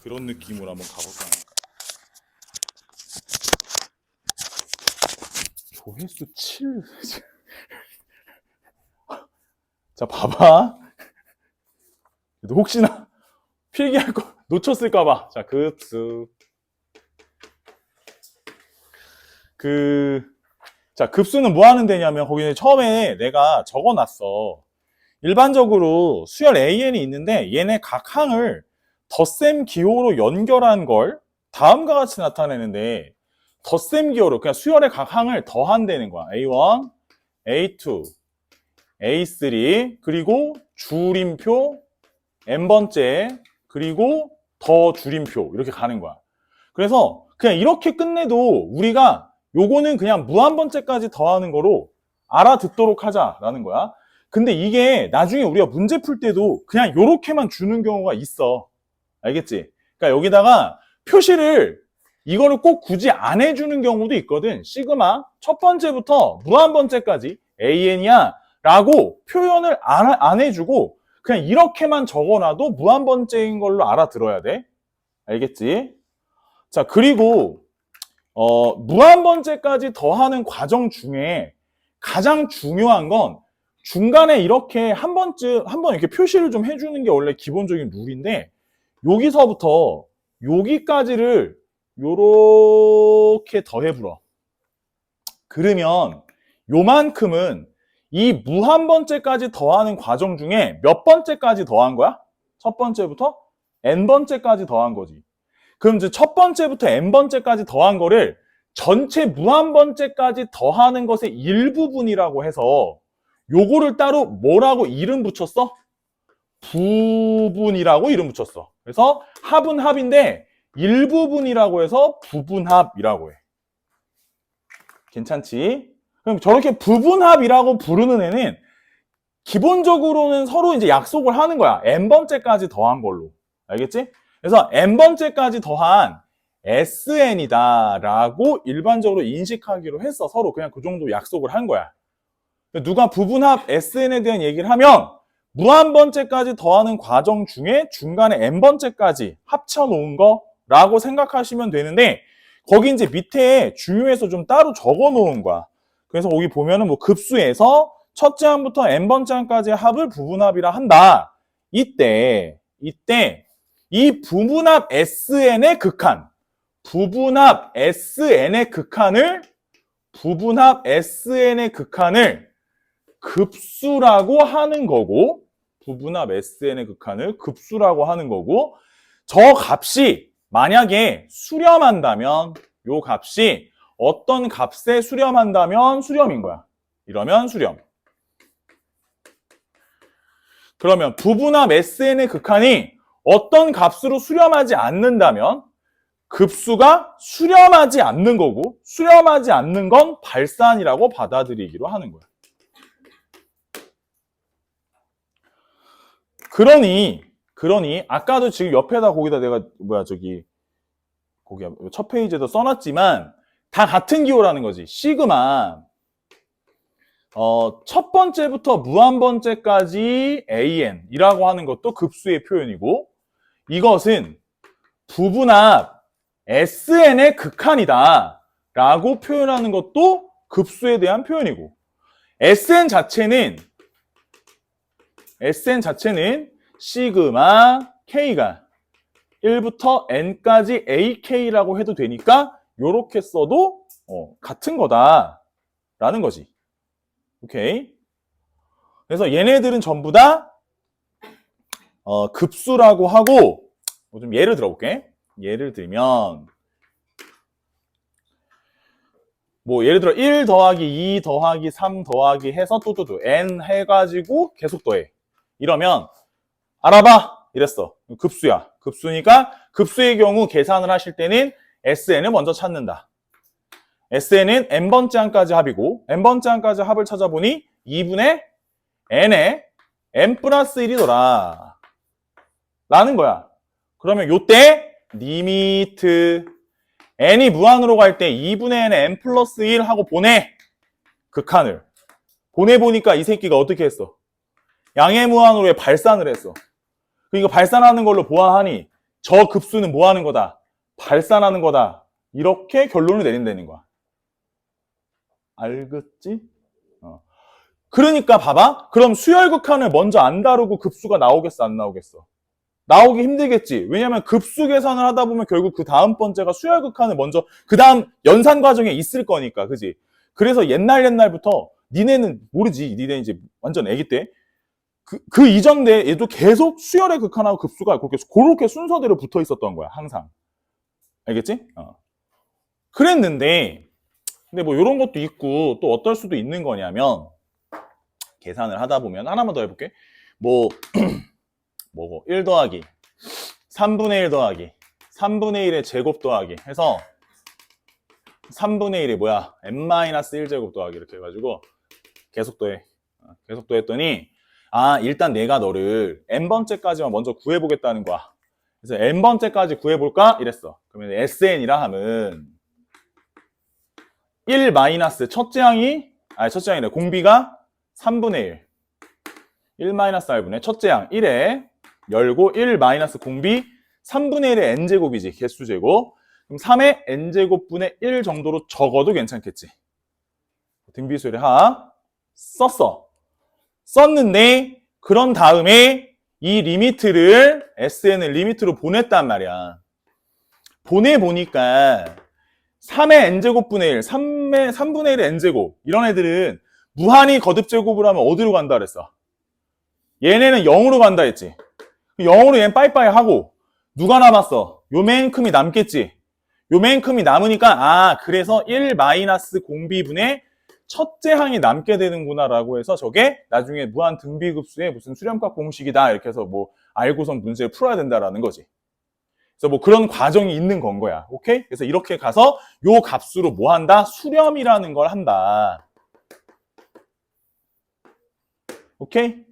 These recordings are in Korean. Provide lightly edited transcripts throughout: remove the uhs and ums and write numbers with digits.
그런 느낌으로 한번 가볼까 하니까. 조회수 7. 자, 봐봐. 혹시나 필기할 거 놓쳤을까봐. 자, 급수. 자, 급수는 뭐 하는 데냐면, 거기는 처음에 내가 적어놨어. 일반적으로 수열 AN이 있는데, 얘네 각 항을 덧셈 기호로 연결한 걸 다음과 같이 나타내는데, 덧셈 기호로, 그냥 수열의 각 항을 더한다는 거야. A1, A2, A3, 그리고 줄임표, n번째, 그리고 더 줄임표, 이렇게 가는 거야. 그래서 그냥 이렇게 끝내도 우리가 요거는 그냥 무한번째까지 더하는 거로 알아듣도록 하자라는 거야. 근데 이게 나중에 우리가 문제 풀 때도 그냥 요렇게만 주는 경우가 있어. 알겠지? 그러니까 여기다가 표시를 이거를 꼭 굳이 안 해주는 경우도 있거든. 시그마 첫 번째부터 무한번째까지 AN이야 라고 표현을 안 해주고 그냥 이렇게만 적어놔도 무한번째인 걸로 알아들어야 돼. 알겠지? 자, 그리고 무한번째까지 더하는 과정 중에 가장 중요한 건 중간에 이렇게 한 번 이렇게 표시를 좀 해주는 게 원래 기본적인 룰인데, 여기서부터 여기까지를 요렇게 더해불어. 그러면 요만큼은 이 무한번째까지 더하는 과정 중에 몇 번째까지 더한 거야? 첫 번째부터 n번째까지 더한 거지. 그럼 이제 첫 번째부터 n번째까지 더한 거를 전체 무한번째까지 더하는 것의 일부분이라고 해서 요거를 따로 뭐라고 이름 붙였어? 부분이라고 이름 붙였어. 그래서 합은 합인데 일부분이라고 해서 부분합이라고 해. 괜찮지? 그럼 저렇게 부분합이라고 부르는 애는 기본적으로는 서로 이제 약속을 하는 거야. n번째까지 더한 걸로. 알겠지? 그래서 n번째까지 더한 SN이다 라고 일반적으로 인식하기로 했어. 서로 그냥 그 정도 약속을 한 거야. 누가 부분합 SN에 대한 얘기를 하면 무한번째까지 더하는 과정 중에 중간에 n번째까지 합쳐놓은 거라고 생각하시면 되는데, 거기 이제 밑에 중요해서 좀 따로 적어 놓은 거야. 그래서 거기 보면은 뭐 급수에서 첫째 항부터 n번째 항까지의 합을 부분합이라 한다. 이때 이 부분합 SN의 극한, 부분합 SN의 극한을 급수라고 하는 거고, 부분합 SN의 극한을 급수라고 하는 거고, 저 값이 만약에 수렴한다면, 요 값이 어떤 값에 수렴한다면 수렴인 거야. 이러면 수렴. 그러면 부분합 SN의 극한이 어떤 값으로 수렴하지 않는다면 급수가 수렴하지 않는 거고, 수렴하지 않는 건 발산이라고 받아들이기로 하는 거야. 그러니 아까도 지금 옆에다 거기다 내가 거기 첫 페이지에도 써놨지만 다 같은 기호라는 거지. 시그마 첫 번째부터 무한번째까지 AN이라고 하는 것도 급수의 표현이고, 이것은 부분합 SN의 극한이다 라고 표현하는 것도 급수에 대한 표현이고, SN 자체는 시그마 K가 1부터 N까지 AK라고 해도 되니까 요렇게 써도 같은 거다라는 거지. 오케이. 그래서 얘네들은 전부 다 급수라고 하고, 좀 예를 들어볼게. 예를 들면 뭐 예를 들어 1 더하기 2 더하기 3 더하기 해서 또 N 해가지고 계속 더해. 이러면 알아봐 이랬어. 급수야. 급수니까 급수의 경우 계산을 하실 때는 SN을 먼저 찾는다. SN은 n번째 항까지 합이고, n번째 항까지 합을 찾아보니 2분의 n에 n 플러스 1이더라 라는 거야. 그러면 요때 리미트 n이 무한으로 갈 때 2분의 n에 n 플러스 1 하고 보내. 극한을 보내보니까 이 새끼가 어떻게 했어? 양의 무한으로의 발산을 했어. 그러니까 발산하는 걸로 보아하니 저 급수는 뭐 하는 거다? 발산하는 거다. 이렇게 결론을 내린다는 거야. 알겠지? 그러니까 봐봐. 그럼 수열극한을 먼저 안 다루고 급수가 나오겠어, 안 나오겠어? 나오기 힘들겠지. 왜냐면 급수 계산을 하다 보면 결국 그 다음 번째가 수열극한을 먼저 그 다음 연산 과정에 있을 거니까, 그지? 그래서 옛날부터 니네는 모르지. 니네 이제 완전 애기 때 그 이전 때에도 계속 수열의 극한하고 급수가 그렇게 순서대로 붙어 있었던 거야, 항상. 알겠지? 그랬는데, 근데 뭐 이런 것도 있고 또 어떨 수도 있는 거냐면 계산을 하다 보면 하나만 더 해볼게. 뭐 1 더하기 3분의 1 더하기 3분의 1의 제곱 더하기 해서 3분의 1이 뭐야? n-1제곱 더하기 이렇게 해가지고 계속 더해. 계속 더했더니 일단 내가 너를 n번째까지만 먼저 구해보겠다는 거야. 그래서 n번째까지 구해볼까? 이랬어. 그러면 sn이라 하면 1 마이너스 첫째 항이래. 공비가 3분의 1. 1 마이너스 r분의 첫째 항 1에 열고 1 마이너스 공비 3분의 1의 n제곱이지. 개수제곱. 그럼 3의 n제곱분의 1 정도로 적어도 괜찮겠지. 등비수열의 합 썼는데 그런 다음에 이 리미트를 sn을 리미트로 보냈단 말이야. 보내보니까 3의 n제곱분의 1, 3분의 1의 n제곱 이런 애들은 무한히 거듭제곱을 하면 어디로 간다 그랬어? 얘네는 0으로 간다 했지. 0으로 얘는 빠이빠이 하고 누가 남았어? 요만큼이 남겠지. 요만큼이 남으니까 그래서 1 마이너스 공비분의 첫째 항이 남게 되는구나 라고 해서 저게 나중에 무한 등비급수의 무슨 수렴값 공식이다 이렇게 해서 뭐 알고선 문제를 풀어야 된다라는 거지. 그래서 뭐 그런 과정이 있는 건 거야. 오케이? 그래서 이렇게 가서 요 값으로 뭐 한다? 수렴이라는 걸 한다. 오케이?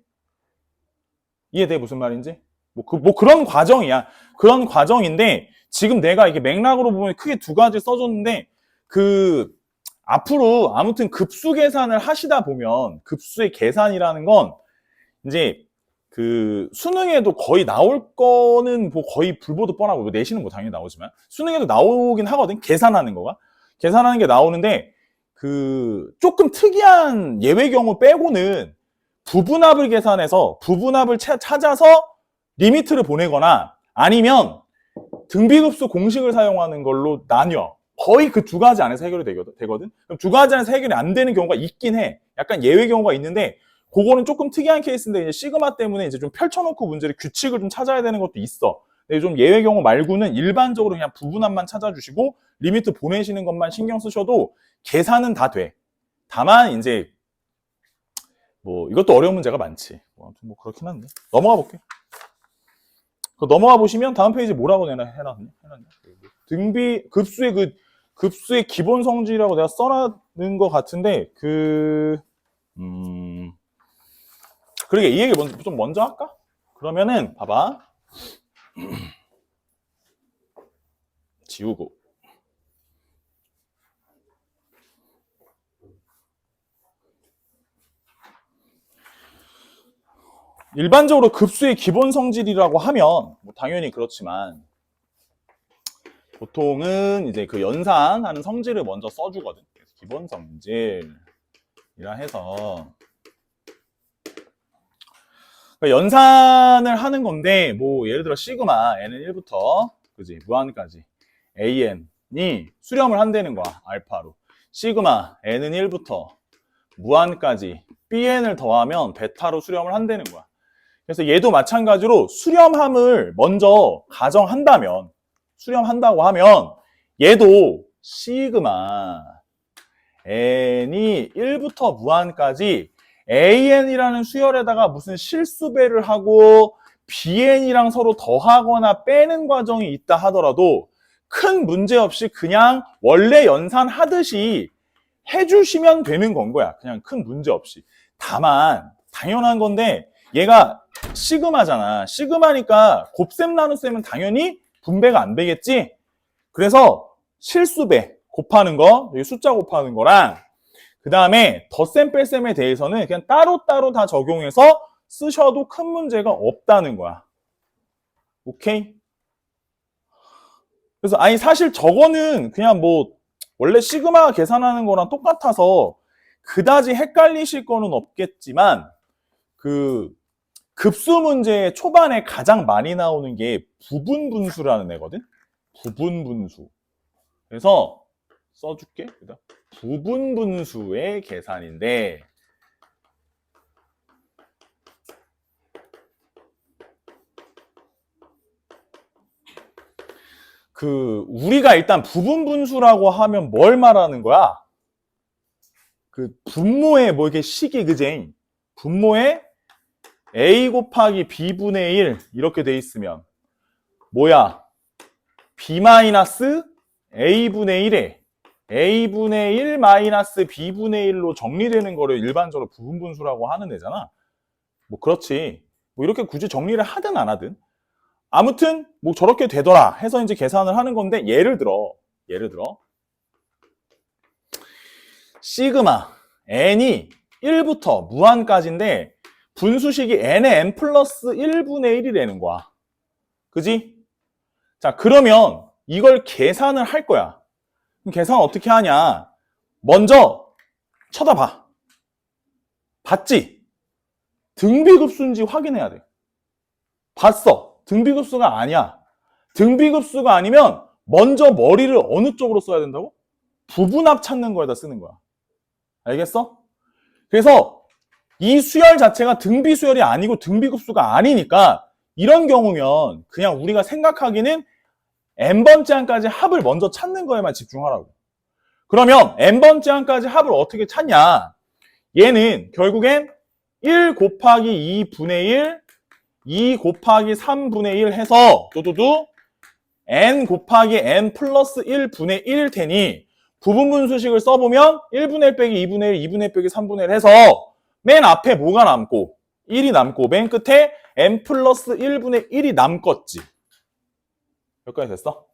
이해돼? 무슨 말인지? 뭐 그런 과정이야. 그런 과정인데 지금 내가 이게 맥락으로 보면 크게 두 가지 써줬는데 앞으로 아무튼 급수 계산을 하시다 보면 급수의 계산이라는 건 이제 수능에도 거의 나올 거는 뭐 거의 불보듯 뻔하고 뭐 내신은 뭐 당연히 나오지만 수능에도 나오긴 하거든. 계산하는 거가. 계산하는 게 나오는데 조금 특이한 예외 경우 빼고는 부분합을 계산해서 부분합을 찾아서 리미트를 보내거나 아니면 등비급수 공식을 사용하는 걸로 나뉘어. 거의 그 두 가지 안에서 해결이 되거든. 그럼 두 가지 안에서 해결이 안 되는 경우가 있긴 해. 약간 예외 경우가 있는데 그거는 조금 특이한 케이스인데 이제 시그마 때문에 이제 좀 펼쳐놓고 문제를 규칙을 좀 찾아야 되는 것도 있어. 근데 좀 예외 경우 말고는 일반적으로 그냥 부분합만 찾아주시고 리미트 보내시는 것만 신경 쓰셔도 계산은 다 돼. 다만 이제 뭐 이것도 어려운 문제가 많지. 뭐 그렇긴 한데 넘어가 볼게. 넘어가 보시면 다음 페이지 뭐라고 해놨냐? 등비 급수의 기본 성질이라고 내가 써놨는 것 같은데 그러게 이 얘기 좀 먼저 할까? 그러면은 봐봐. 지우고 일반적으로 급수의 기본 성질이라고 하면 뭐 당연히 그렇지만 보통은 이제 그 연산하는 성질을 먼저 써주거든. 기본 성질이라 해서 그러니까 연산을 하는 건데 뭐 예를 들어 시그마 n은 1부터 그지 무한까지 an이 수렴을 한다는 거야. 알파로. 시그마 n은 1부터 무한까지 bn을 더하면 베타로 수렴을 한다는 거야. 그래서 얘도 마찬가지로 수렴함을 먼저 가정한다면 수렴한다고 하면 얘도 시그마 n이 1부터 무한까지 an이라는 수열에다가 무슨 실수배를 하고 bn이랑 서로 더하거나 빼는 과정이 있다 하더라도 큰 문제 없이 그냥 원래 연산하듯이 해주시면 되는 건 거야. 그냥 큰 문제 없이. 다만 당연한 건데 얘가 시그마잖아. 시그마니까 곱셈 나눗셈은 당연히 분배가 안 되겠지. 그래서 실수배 곱하는 거, 여기 숫자 곱하는 거랑 그 다음에 덧셈 뺄셈에 대해서는 그냥 따로따로 다 적용해서 쓰셔도 큰 문제가 없다는 거야. 오케이? 그래서 아니 사실 저거는 그냥 뭐 원래 시그마 계산하는 거랑 똑같아서 그다지 헷갈리실 거는 없겠지만 그 급수 문제 초반에 가장 많이 나오는 게 부분 분수라는 애거든. 부분 분수. 그래서 써줄게. 부분 분수의 계산인데 우리가 일단 부분 분수라고 하면 뭘 말하는 거야? 분모의 뭐 이게 식이 그제 분모의 a 곱하기 b분의 1 이렇게 돼 있으면 뭐야? b 마이너스 a분의 1에 a분의 1 마이너스 b분의 1로 정리되는 거를 일반적으로 부분 분수라고 하는 애잖아. 뭐 그렇지. 뭐 이렇게 굳이 정리를 하든 안 하든 아무튼 뭐 저렇게 되더라 해서 이제 계산을 하는 건데 예를 들어 시그마 n이 1부터 무한까지인데 분수식이 n의 n 플러스 1분의 1이라는 거야. 그지? 자, 그러면 이걸 계산을 할 거야. 그럼 계산 어떻게 하냐? 먼저 쳐다봐. 봤지? 등비급수인지 확인해야 돼. 봤어. 등비급수가 아니야. 등비급수가 아니면 먼저 머리를 어느 쪽으로 써야 된다고? 부분합 찾는 거에다 쓰는 거야. 알겠어? 그래서 이 수열 자체가 등비수열이 아니고 등비급수가 아니니까 이런 경우면 그냥 우리가 생각하기는 n번째 항까지 합을 먼저 찾는 거에만 집중하라고. 그러면 n번째 항까지 합을 어떻게 찾냐? 얘는 결국엔 1 곱하기 2분의 1, 2 곱하기 3분의 1 해서 또도도 n 곱하기 n 플러스 1분의 1일 테니 부분분수식을 써보면 1분의 1 빼기 2분의 1, 2분의 1 빼기 3분의 1 해서 맨 앞에 뭐가 남고 1이 남고 맨 끝에 n 플러스 1분의 1이 남겠지. 여기까지 됐어?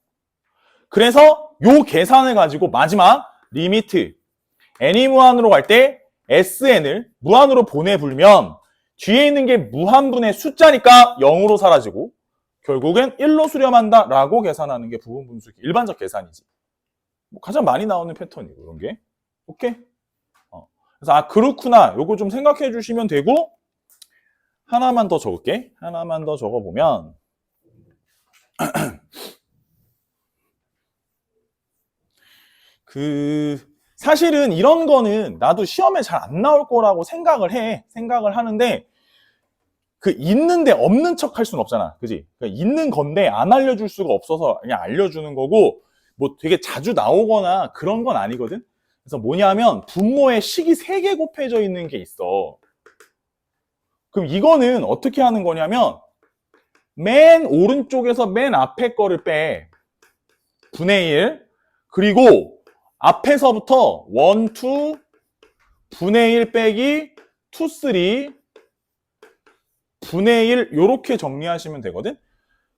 그래서 요 계산을 가지고 마지막 리미트 n이 무한으로 갈 때 sn을 무한으로 보내불면 뒤에 있는 게 무한분의 숫자니까 0으로 사라지고 결국엔 1로 수렴한다 라고 계산하는 게 부분분수 일반적 계산이지. 뭐 가장 많이 나오는 패턴이고 이런 게. 오케이? 그래서 그렇구나 요거 좀 생각해 주시면 되고 하나만 더 적을게. 하나만 더 적어보면 사실은 이런 거는 나도 시험에 잘 안 나올 거라고 생각을 하는데 있는데 없는 척 할 수는 없잖아. 그지? 그러니까 있는 건데 안 알려줄 수가 없어서 그냥 알려주는 거고 뭐 되게 자주 나오거나 그런 건 아니거든? 그래서 뭐냐면 분모에 식이 3개 곱해져 있는 게 있어. 그럼 이거는 어떻게 하는 거냐면 맨 오른쪽에서 맨 앞에 거를 빼. 분의 1 그리고 앞에서부터 1, 2 분의 1 빼기 2, 3 분의 1 요렇게 정리하시면 되거든?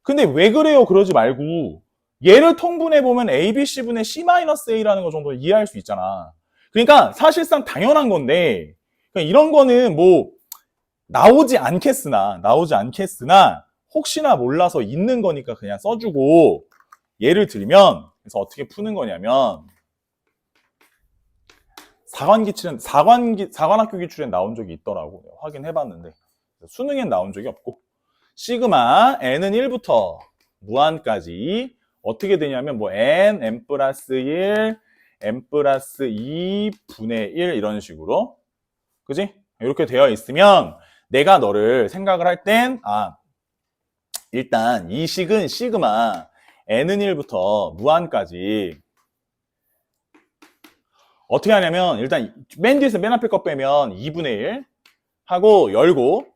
근데 왜 그래요? 그러지 말고 얘를 통분해보면 ABC분의 C-A라는 거 정도 이해할 수 있잖아. 그러니까 사실상 당연한 건데 그러니까 이런 거는 뭐 나오지 않겠으나 혹시나 몰라서 있는 거니까 그냥 써주고 예를 들면 그래서 어떻게 푸는 거냐면 사관학교 기출엔 나온 적이 있더라고. 확인해봤는데 수능엔 나온 적이 없고 시그마 n은 1부터 무한까지 어떻게 되냐면 뭐 n 플러스 1, n 플러스 2 분의 1 이런 식으로 그지? 이렇게 되어 있으면 내가 너를 생각을 할 땐 일단 이 식은 시그마 n은 1부터 무한까지 어떻게 하냐면 일단 맨 뒤에서 맨 앞에 거 빼면 2분의 1 하고 열고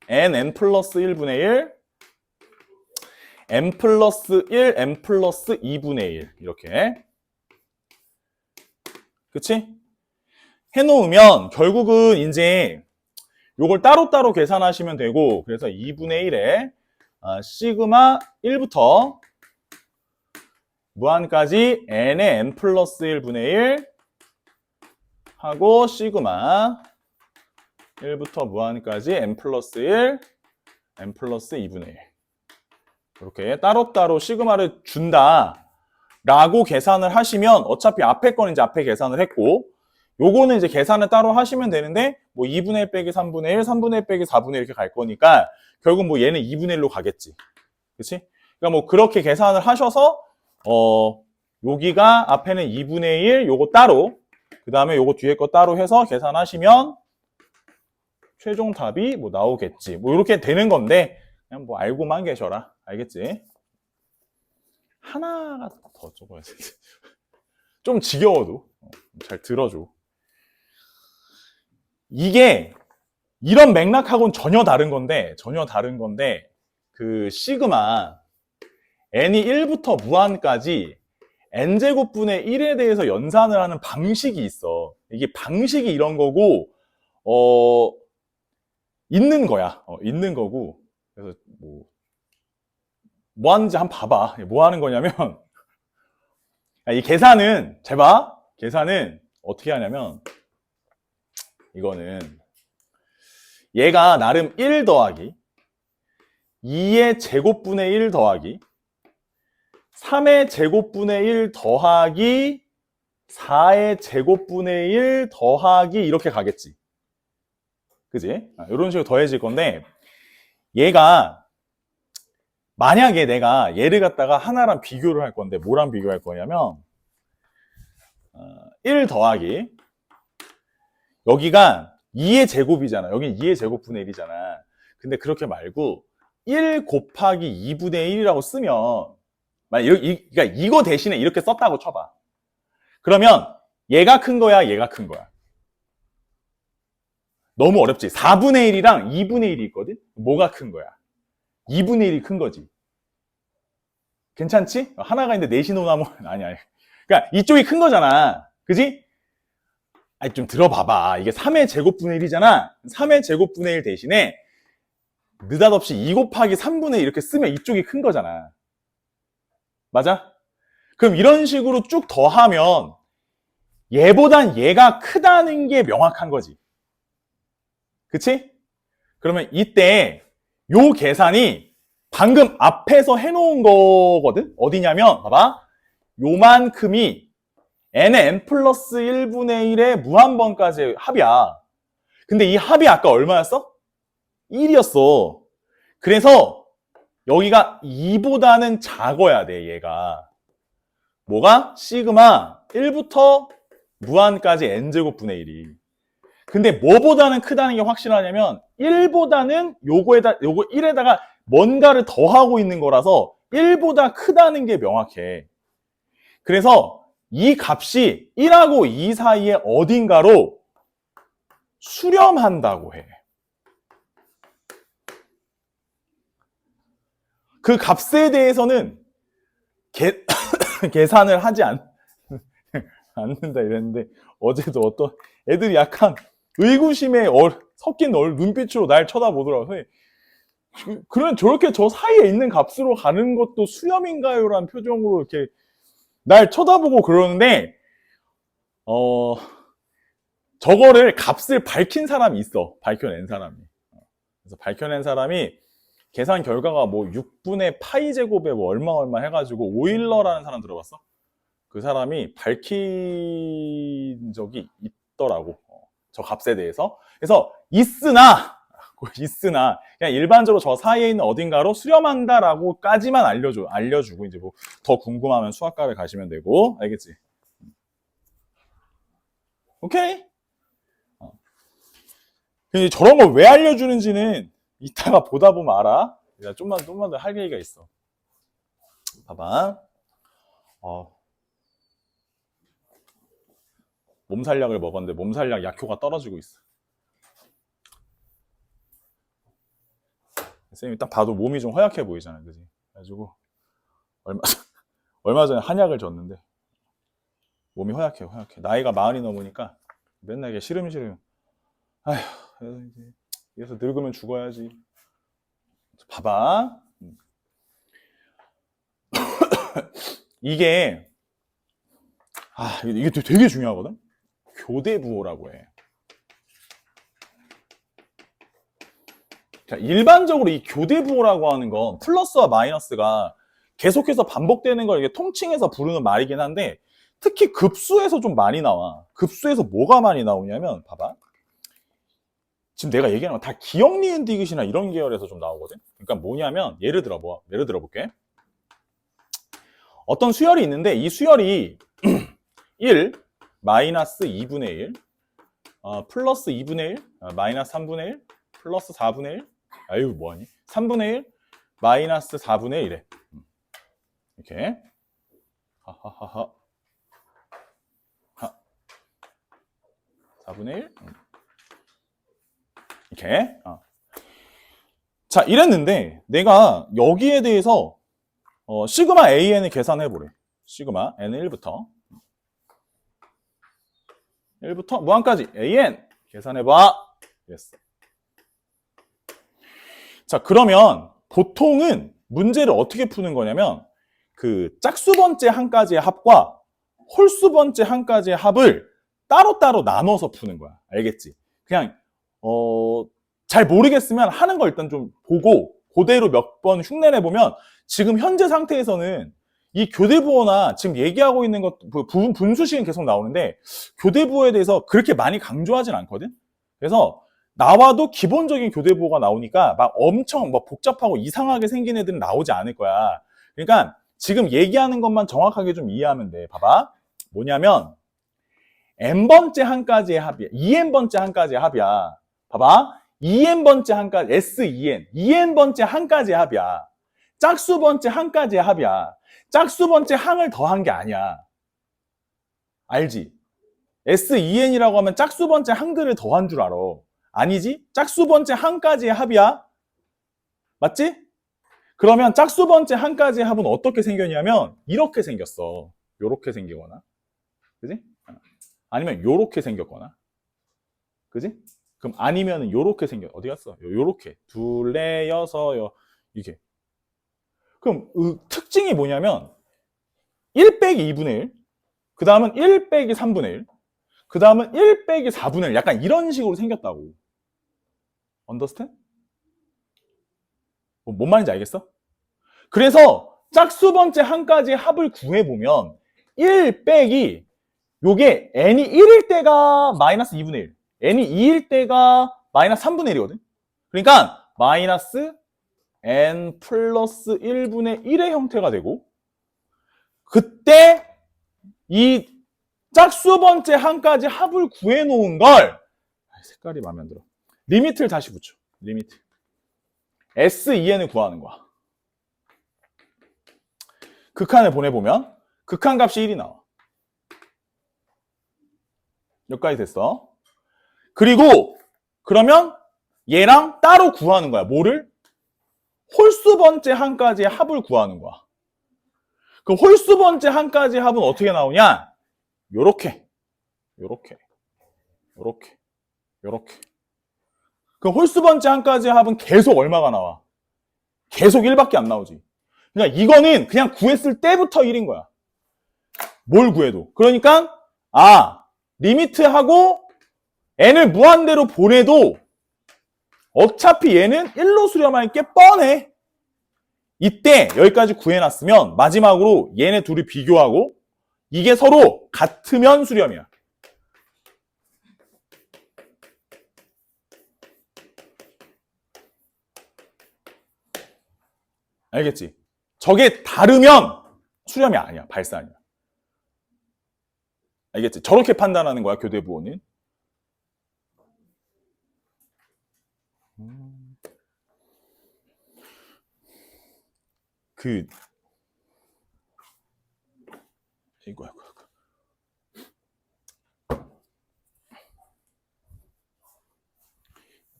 n 플러스 1분의 1 n 플러스 1 n 플러스 2분의 1 이렇게 그치? 해놓으면 결국은 이제 요걸 따로따로 계산하시면 되고 그래서 2분의 1에 시그마 1부터 무한까지 n의 n 플러스 1분의 1 하고 시그마 1부터 무한까지 n 플러스 1 n 플러스 2분의 1 이렇게 따로따로 시그마를 준다 라고 계산을 하시면 어차피 앞에 건 이제 앞에 계산을 했고 요거는 이제 계산을 따로 하시면 되는데 뭐 2분의 1 빼기 3분의 1, 3분의 1 빼기 4분의 1 이렇게 갈 거니까 결국 뭐 얘는 2분의 1로 가겠지. 그치? 그러니까 뭐 그렇게 계산을 하셔서 여기가 앞에는 2분의 1 요거 따로 그 다음에 요거 뒤에 거 따로 해서 계산하시면 최종 답이 뭐 나오겠지. 뭐 이렇게 되는 건데 그냥 뭐 알고만 계셔라. 알겠지? 하나가 더 적어야 돼. 좀 지겨워도 잘 들어줘. 이게 이런 맥락하고는 전혀 다른 건데 그 시그마 n이 1부터 무한까지 n제곱분의 1에 대해서 연산을 하는 방식이 있어. 이게 방식이 이런 거고 있는 거야. 있는 거고. 그래서 뭐 하는지 한번 봐봐. 뭐 하는 거냐면 이 계산은 잘 봐. 계산은 어떻게 하냐면 이거는 얘가 나름 1 더하기 2의 제곱분의 1 더하기 3의 제곱분의 1 더하기 4의 제곱분의 1 더하기 이렇게 가겠지. 그지? 이런 식으로 더해질 건데 얘가 만약에 내가 얘를 갖다가 하나랑 비교를 할 건데 뭐랑 비교할 거냐면 1 더하기 여기가 2의 제곱이잖아. 여긴 2의 제곱분의 1이잖아. 근데 그렇게 말고 1 곱하기 2분의 1이라고 쓰면 그러니까 이거 대신에 이렇게 썼다고 쳐봐. 그러면 얘가 큰 거야, 얘가 큰 거야. 너무 어렵지. 4분의 1이랑 2분의 1이 있거든? 뭐가 큰 거야? 2분의 1이 큰 거지. 괜찮지? 하나가 있는데 넷이 노나면 아니야. 그러니까 이쪽이 큰 거잖아. 그지? 아니 좀 들어봐봐. 이게 3의 제곱분의 1이잖아. 3의 제곱분의 1 대신에 느닷없이 2 곱하기 3분의 1 이렇게 쓰면 이쪽이 큰 거잖아. 맞아? 그럼 이런 식으로 쭉 더하면 얘보단 얘가 크다는 게 명확한 거지. 그치? 그러면 이때 요 계산이 방금 앞에서 해놓은 거거든? 어디냐면 봐봐. 요만큼이 n의 n 플러스 1분의 1의 무한번까지의 합이야. 근데 이 합이 아까 얼마였어? 1이었어. 그래서 여기가 2보다는 작아야 돼, 얘가. 뭐가? 시그마 1부터 무한까지 n제곱분의 1이. 근데 뭐보다는 크다는 게 확실하냐면 1보다는 요거 1에다가 뭔가를 더하고 있는 거라서 1보다 크다는 게 명확해. 그래서 이 값이 1하고 2 사이에 어딘가로 수렴한다고 해. 그 값에 대해서는 계산을 하지 않는다 이랬는데 어제도 어떤 애들이 약간 의구심에 섞인 눈빛으로 날 쳐다보더라고. 그러면 저렇게 저 사이에 있는 값으로 가는 것도 수렴인가요? 라는 표정으로 이렇게 날 쳐다보고 그러는데 저거를 값을 밝힌 사람이 있어. 밝혀낸 사람이. 그래서 밝혀낸 사람이 계산 결과가 뭐 6분의 파이 제곱에 뭐 얼마 해가지고 오일러라는 사람 들어봤어? 그 사람이 밝힌 적이 있더라고. 저 값에 대해서. 그래서 있으나 그냥 일반적으로 저 사이에 있는 어딘가로 수렴한다라고까지만 알려주고 이제 뭐 더 궁금하면 수학과를 가시면 되고. 알겠지? 오케이? 저런 걸 왜 알려주는지는 이따가 보다 보면 알아. 좀만 더 할 얘기가 있어. 봐봐. 몸살약을 먹었는데 몸살약 약효가 떨어지고 있어. 선생님이 딱 봐도 몸이 좀 허약해 보이잖아. 그지? 그래가지고 얼마 전에 한약을 줬는데 몸이 허약해. 나이가 40이 넘으니까 맨날 이게 시름시름. 아휴, 그래서 늙으면 죽어야지. 봐봐. 이게 되게 중요하거든. 교대부호라고 해. 자, 일반적으로 이 교대부호라고 하는 건 플러스와 마이너스가 계속해서 반복되는 걸 이게 통칭해서 부르는 말이긴 한데 특히 급수에서 좀 많이 나와. 급수에서 뭐가 많이 나오냐면 봐봐. 지금 내가 얘기하는 건 다 기억, 니은, 디귿이나 이런 계열에서 좀 나오거든. 그러니까 뭐냐면 예를 들어볼게. 어떤 수열이 있는데 이 수열이 1, 마이너스 2분의 1, 플러스 2분의 1, 마이너스 3분의 1, 플러스 4분의 1, 아유 뭐하니? 3분의 1, 마이너스 4분의 1이래. 이렇게 하하하하 4분의 1 이렇게 자 이랬는데 내가 여기에 대해서 시그마 AN을 계산해보래. 시그마 N은 1부터 무한까지 AN 계산해봐. 됐어. 자 그러면 보통은 문제를 어떻게 푸는 거냐면 그 짝수번째 한 가지의 합과 홀수번째 한 가지의 합을 따로따로 나눠서 푸는 거야. 알겠지? 그냥 잘 모르겠으면 하는 거 일단 좀 보고 그대로 몇 번 흉내내 보면 지금 현재 상태에서는 이 교대부호나 지금 얘기하고 있는 것 부분 분수식은 계속 나오는데 교대부호에 대해서 그렇게 많이 강조하진 않거든. 그래서 나와도 기본적인 교대부호가 나오니까 막 엄청 뭐 복잡하고 이상하게 생긴 애들은 나오지 않을 거야. 그러니까 지금 얘기하는 것만 정확하게 좀 이해하면 돼. 봐봐. 뭐냐면 n번째 한 가지의 합이야. 2n번째 한 가지의 합이야. 봐봐. 2n번째 한 가지, S2n. 2n번째 한 가지의 합이야. 짝수번째 한 가지의 합이야. 짝수번째 항을 더한 게 아니야. 알지? S2n이라고 하면 짝수번째 항들을 더한 줄 알아. 아니지? 짝수번째 한 가지의 합이야. 맞지? 그러면 짝수번째 한 가지의 합은 어떻게 생겼냐면 이렇게 생겼어. 요렇게 생기거나. 그지? 아니면 요렇게 생겼거나. 그지? 그럼 아니면 요렇게 생겨. 어디 갔어? 요렇게. 둘, 넷, 여섯, 이게. 그럼 특징이 뭐냐면 1 빼기 2분의 1, 그 다음은 1 빼기 3분의 1, 그 다음은 1 빼기 4분의 1. 약간 이런 식으로 생겼다고. 언더스탠? 뭔 말인지 알겠어? 그래서 짝수번째 한 가지의 합을 구해보면 1 빼기 요게 n이 1일 때가 마이너스 2분의 1, n이 2일 때가 마이너스 3분의 1이거든. 그러니까 마이너스 n 플러스 1분의 1의 형태가 되고 그때 이 짝수번째 한 가지 합을 구해놓은 걸 색깔이 마음에 안 들어. 리미트를 다시 붙여. 리미트 S2n을 구하는 거야. 극한을 보내보면 극한값이 1이 나와. 여기까지 됐어. 그리고 그러면 얘랑 따로 구하는 거야. 뭐를? 홀수번째 한 가지의 합을 구하는 거야. 그 홀수번째 한 가지의 합은 어떻게 나오냐? 요렇게. 그 홀수번째 한 가지의 합은 계속 얼마가 나와? 계속 1밖에 안 나오지. 그러니까 이거는 그냥 구했을 때부터 1인 거야. 뭘 구해도. 그러니까 리미트하고 n을 무한대로 보내도 어차피 얘는 1로 수렴할 게 뻔해. 이때 여기까지 구해놨으면 마지막으로 얘네 둘이 비교하고 이게 서로 같으면 수렴이야. 알겠지? 저게 다르면 수렴이 아니야. 발사 아니야. 알겠지? 저렇게 판단하는 거야, 교대부호는. 이거야.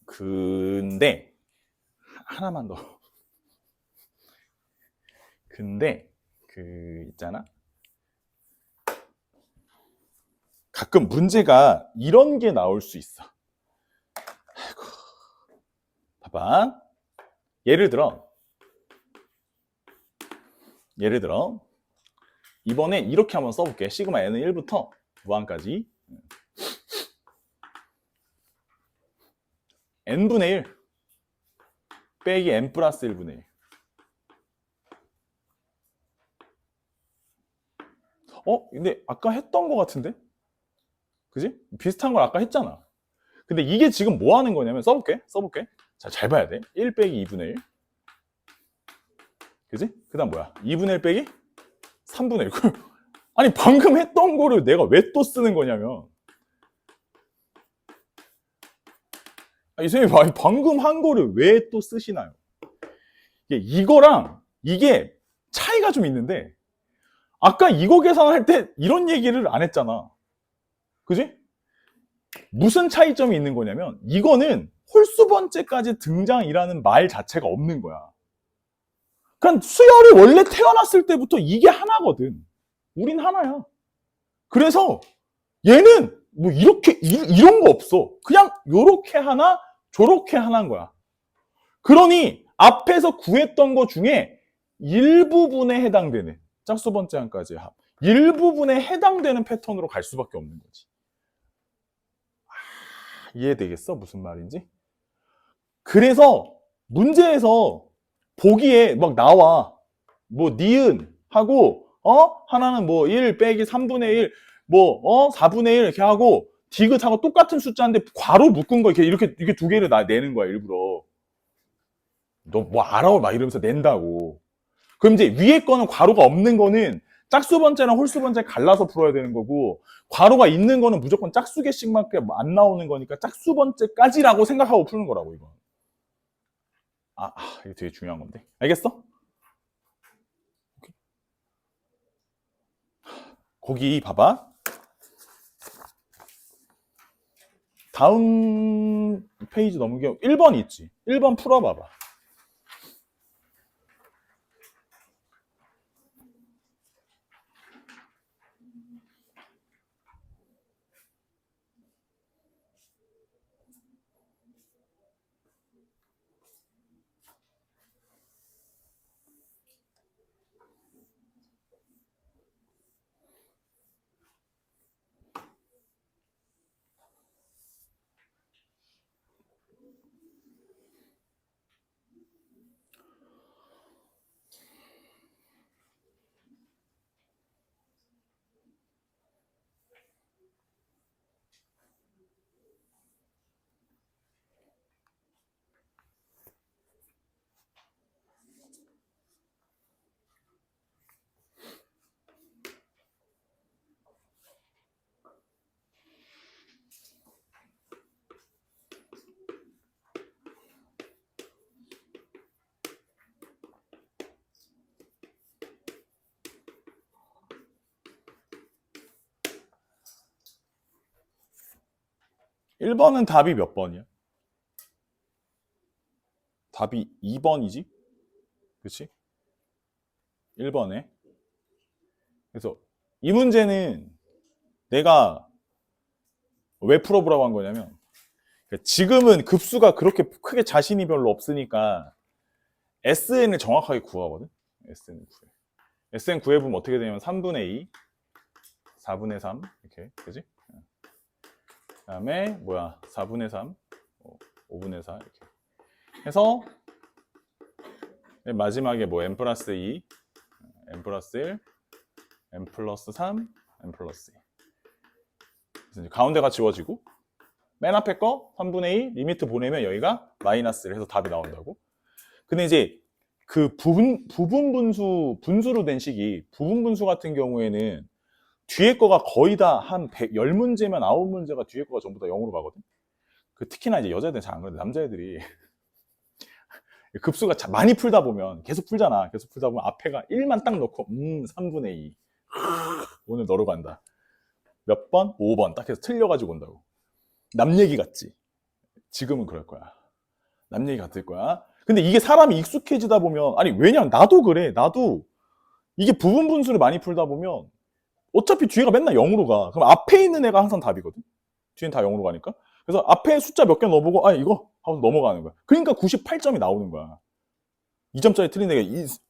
근데 하나만 더. 근데 있잖아. 가끔 문제가 이런 게 나올 수 있어. 아이고. 봐봐. 예를 들어 이번에 이렇게 한번 써볼게. 시그마 n은 1부터 무한까지 n분의 1 빼기 n 플러스 1분의 1. 근데 아까 했던 거 같은데? 그지? 비슷한 걸 아까 했잖아. 근데 이게 지금 뭐 하는 거냐면, 써볼게. 자, 잘 봐야 돼. 1 빼기 2분의 1. 그지? 그 다음 뭐야? 2분의 1 빼기 3분의 1. 아니, 방금 했던 거를 내가 왜 또 쓰는 거냐면, 이 선생님, 방금 한 거를 왜 또 쓰시나요? 이거랑 이게 차이가 좀 있는데, 아까 이거 계산할 때 이런 얘기를 안 했잖아. 그지? 무슨 차이점이 있는 거냐면, 이거는 홀수 번째까지 등장이라는 말 자체가 없는 거야. 그러니까 수열이 원래 태어났을 때부터 이게 하나거든. 우린 하나야. 그래서 얘는 뭐 이렇게 이런 거 없어. 그냥 요렇게 하나 저렇게 하나인 거야. 그러니 앞에서 구했던 거 중에 일부분에 해당되는 짝수 번째 항까지의 합, 일부분에 해당되는 패턴으로 갈 수밖에 없는 거지. 이해되겠어? 무슨 말인지? 그래서 문제에서 보기에 막 나와. 뭐 니은 하고 하나는 뭐 1 빼기 3분의 1 뭐 4분의 1 이렇게 하고 디귿하고 똑같은 숫자인데 괄호 묶은 거 이렇게 두 개를 내는 거야, 일부러. 너 뭐 알아? 막 이러면서 낸다고. 그럼 이제 위에 거는 괄호가 없는 거는 짝수 번째랑 홀수 번째 갈라서 풀어야 되는 거고, 괄호가 있는 거는 무조건 짝수 개씩밖에 안 나오는 거니까 짝수 번째까지라고 생각하고 푸는 거라고, 이거. 이게 되게 중요한 건데. 알겠어? 거기 봐봐. 다음 페이지 넘겨. 1번 있지. 1번 풀어봐봐. 일 번은 답이 몇 번이야? 답이 2번이지? 그치? 1번에. 그래서 이 문제는 내가 왜 풀어보라고 한 거냐면, 지금은 급수가 그렇게 크게 자신이 별로 없으니까 SN을 정확하게 구하거든? SN 구해. SN 구해보면 어떻게 되냐면 3분의 2, 4분의 3, 이렇게, 그지? 그 다음에, 뭐야, 4분의 3, 5분의 4, 이렇게. 해서, 마지막에 뭐, n 플러스 2, n 플러스 1, n 플러스 3, n 플러스 2. 그래서 이제 가운데가 지워지고, 맨 앞에 거 3분의 2 리미트 보내면 여기가 마이너스 1 해서 답이 나온다고. 근데 이제 그 부분 분수로 된 식이, 부분 분수 같은 경우에는 뒤에 거가 거의 다 한 10문제면 9문제가 뒤에 거가 전부 다 0으로 가거든. 특히나 이제 여자애들은 잘 안 그러는데 남자애들이 급수가 많이 풀다 보면 계속 풀잖아. 계속 풀다 보면 앞에가 1만 딱 넣고 3분의 2 오늘 너로 간다. 몇 번? 5번 딱 해서 틀려가지고 온다고. 남 얘기 같지? 지금은 그럴 거야. 남 얘기 같을 거야. 근데 이게 사람이 익숙해지다 보면, 아니 왜냐면 나도 그래. 나도 이게 부분 분수를 많이 풀다 보면 어차피 뒤에가 맨날 0으로 가. 그럼 앞에 있는 애가 항상 답이거든. 뒤엔 다 0으로 가니까. 그래서 앞에 숫자 몇 개 넣어보고 이거 하고 넘어가는 거야. 그러니까 98점이 나오는 거야. 2점짜리 틀린 애가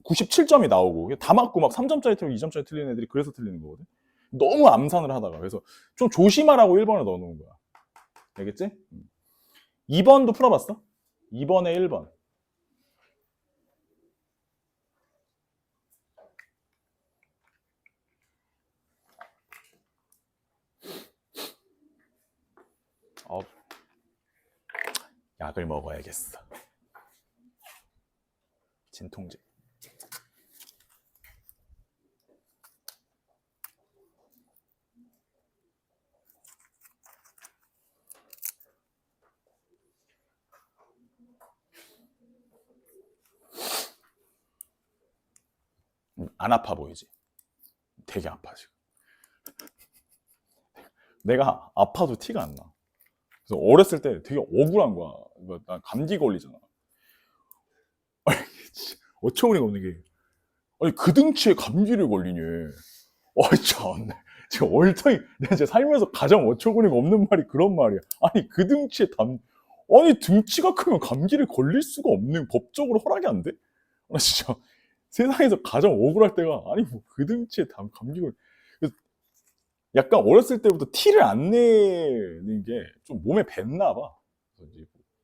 97점이 나오고, 다 맞고 막 3점짜리 틀리고 2점짜리 틀린 애들이 그래서 틀리는 거거든. 너무 암산을 하다가. 그래서 좀 조심하라고 1번을 넣어놓은 거야. 알겠지? 2번도 풀어봤어? 2번에 1번. 어, 약을 먹어야겠어. 진통제. 안 아파 보이지? 되게 아파 지금. 내가 아파도 티가 안 나. 그래서 어렸을 때 되게 억울한 거야. 난 감기 걸리잖아. 어처구니가 없는 게, 아니 그 등치에 감기를 걸리니. 참. 지금 얼터이 내가 진짜 살면서 가장 어처구니가 없는 말이 그런 말이야. 아니 그 등치에 아니 등치가 크면 감기를 걸릴 수가 없는, 법적으로 허락이 안 돼? 나 진짜 세상에서 가장 억울할 때가, 아니 뭐 그 등치에 감기를. 약간 어렸을 때부터 티를 안 내는 게 좀 몸에 뱄나 봐.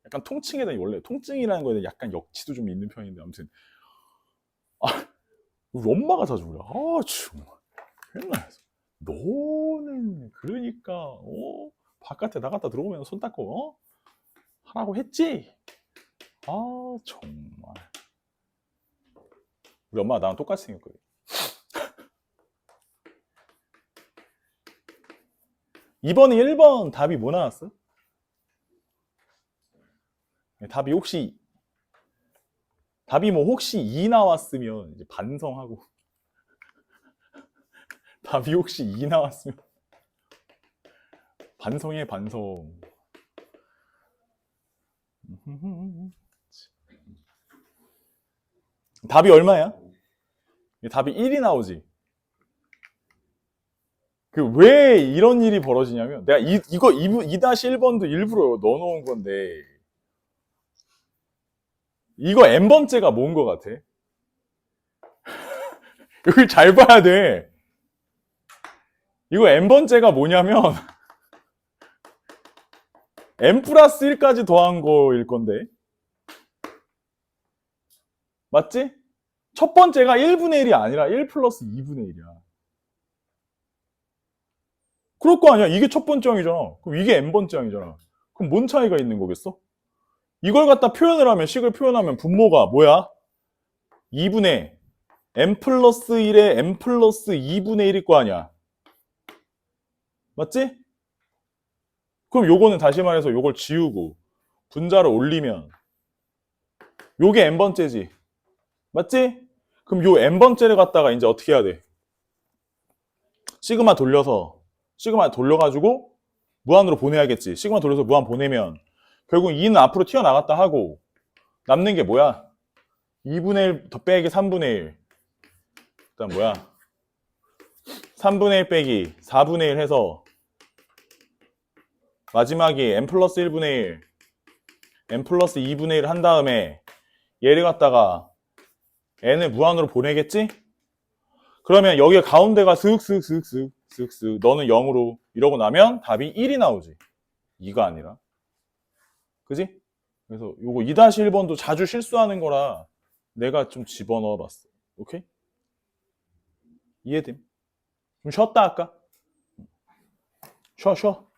약간 통증에 대한, 원래 통증이라는 거에 대한 약간 역치도 좀 있는 편인데, 아무튼 우리 엄마가 자주 그래. 정말 맨날 너는 그러니까 바깥에 나갔다 들어오면 손 닦고 하라고 했지. 정말 우리 엄마가 나랑 똑같이 생겼거든. 이번에 1번 답이 뭐 나왔어? 답이 뭐 혹시 2 나왔으면 이제 반성하고. 답이 혹시 2 나왔으면 반성해, 반성. 답이 얼마야? 답이 1이 나오지. 왜 이런 일이 벌어지냐면, 내가 이거 2-1번도 일부러 넣어놓은 건데, 이거 n번째가 뭔 것 같아? 여기 잘 봐야 돼. 이거 n번째가 뭐냐면 n 플러스 1까지 더한 거일 건데, 맞지? 첫 번째가 1분의 1이 아니라 1 플러스 2분의 1이야. 그럴 거 아니야. 이게 첫 번째 항이잖아. 그럼 이게 n번째 항이잖아. 그럼 뭔 차이가 있는 거겠어? 이걸 갖다 표현을 하면, 식을 표현하면 분모가 뭐야? 2분의 n 플러스 1에 n 플러스 2분의 1일 거 아니야. 맞지? 그럼 요거는 다시 말해서 요걸 지우고 분자를 올리면 요게 n번째지. 맞지? 그럼 요 n번째를 갖다가 이제 어떻게 해야 돼? 시그마 돌려가지고 무한으로 보내야겠지. 시그마 돌려서 무한 보내면 결국 2는 앞으로 튀어나갔다 하고 남는 게 뭐야? 2분의 1 더 빼기 3분의 1. 그다음 뭐야? 3분의 1 빼기 4분의 1 해서 마지막이 n 플러스 1분의 1, n 플러스 2분의 1 한 다음에 얘를 갖다가 n을 무한으로 보내겠지? 그러면 여기 가운데가 슥슥슥슥슥슥 너는 0으로 이러고 나면 답이 1이 나오지. 2가 아니라. 그지? 그래서 요거 2-1번도 자주 실수하는 거라 내가 좀 집어넣어 봤어. 오케이? 이해됨? 좀 쉬었다 할까? 쉬어.